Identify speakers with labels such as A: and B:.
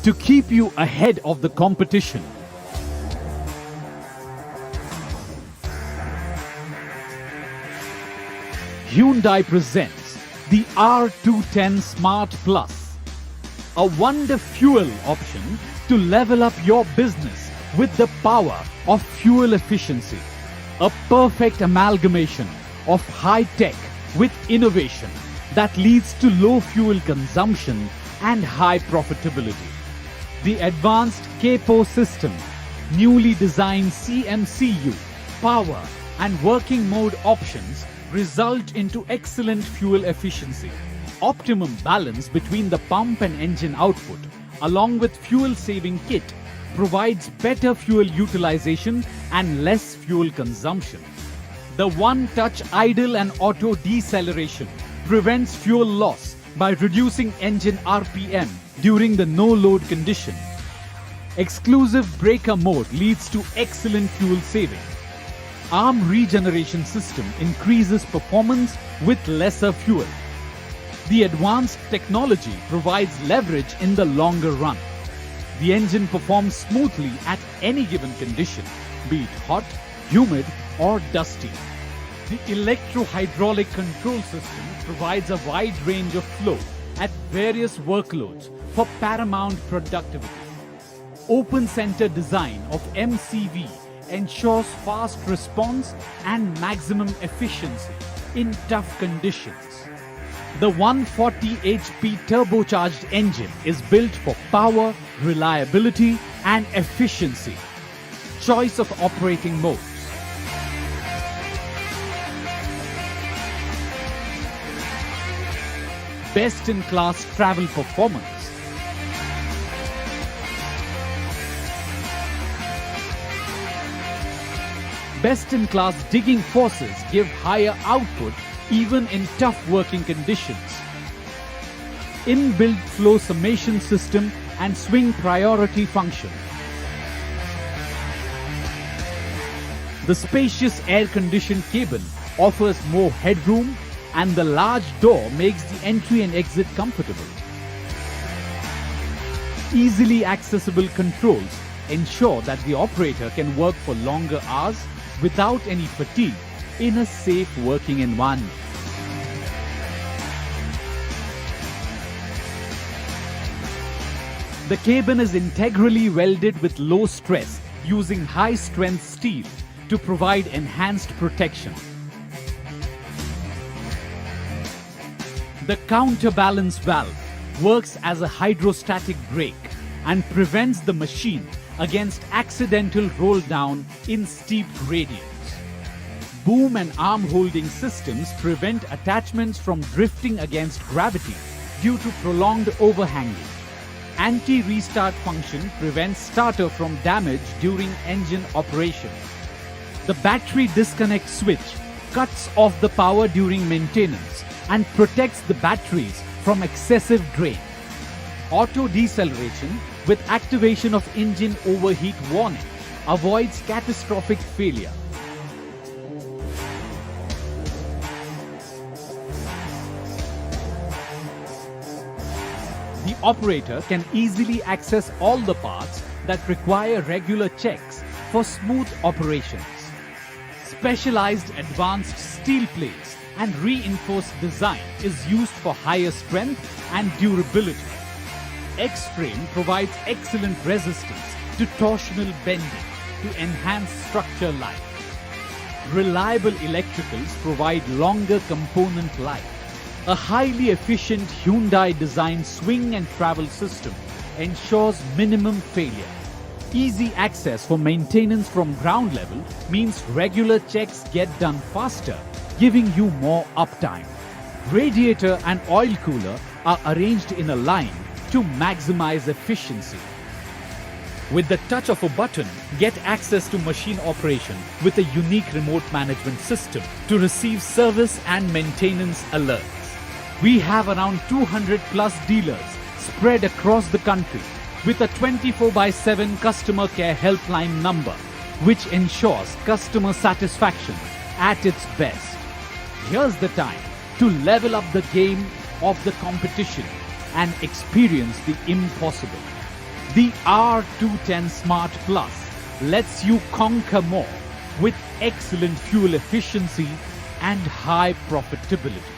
A: to keep you ahead of the competition. Hyundai presents the R210 SMART Plus, a wonder fuel option to level up your business with the power of fuel efficiency. A perfect amalgamation of high tech with innovation that leads to low fuel consumption and high profitability. The advanced CAPO system, newly designed CMCU, power and working mode options result into excellent fuel efficiency. Optimum balance between the pump and engine output, along with fuel saving kit, provides better fuel utilization and less fuel consumption. The one-touch idle and auto deceleration prevents fuel loss by reducing engine RPM during the no-load condition. Exclusive breaker mode leads to excellent fuel saving. Arm regeneration system increases performance with lesser fuel. The advanced technology provides leverage in the longer run. The engine performs smoothly at any given condition, be it hot, humid or dusty. The Electro hydraulic control system provides a wide range of flow at various workloads for paramount productivity. Open center design of MCV ensures fast response and maximum efficiency in tough conditions. The 140 HP turbocharged engine is built for power, reliability and efficiency. Choice of operating modes. Best-in-class travel performance. Best-in-class digging forces give higher output even in tough working conditions. Inbuilt flow summation system and swing priority function. The spacious air-conditioned cabin offers more headroom and the large door makes the entry and exit comfortable. Easily accessible controls ensure that the operator can work for longer hours without any fatigue in a safe working environment. The cabin is integrally welded with low stress using high strength steel to provide enhanced protection. The counterbalance valve works as a hydrostatic brake and prevents the machine against accidental roll down in steep gradients. Boom and arm holding systems prevent attachments from drifting against gravity due to prolonged overhanging. Anti-restart function prevents starter from damage during engine operation. The battery disconnect switch cuts off the power during maintenance and protects the batteries from excessive drain. Auto deceleration with activation of engine overheat warning avoids catastrophic failure. The operator can easily access all the parts that require regular checks for smooth operations. Specialized advanced steel plates and reinforced design is used for higher strength and durability. X-frame provides excellent resistance to torsional bending to enhance structure life. Reliable electricals provide longer component life. A highly efficient Hyundai designed swing and travel system ensures minimum failure. Easy access for maintenance from ground level means regular checks get done faster, giving you more uptime. Radiator and oil cooler are arranged in a line to maximize efficiency. With the touch of a button, get access to machine operation with a unique remote management system to receive service and maintenance alerts. We have around 200 plus dealers spread across the country with a 24/7 customer care helpline number, which ensures customer satisfaction at its best. Here's the time to level up the game of the competition and experience the impossible. The R210 SMART Plus lets you conquer more with excellent fuel efficiency and high profitability.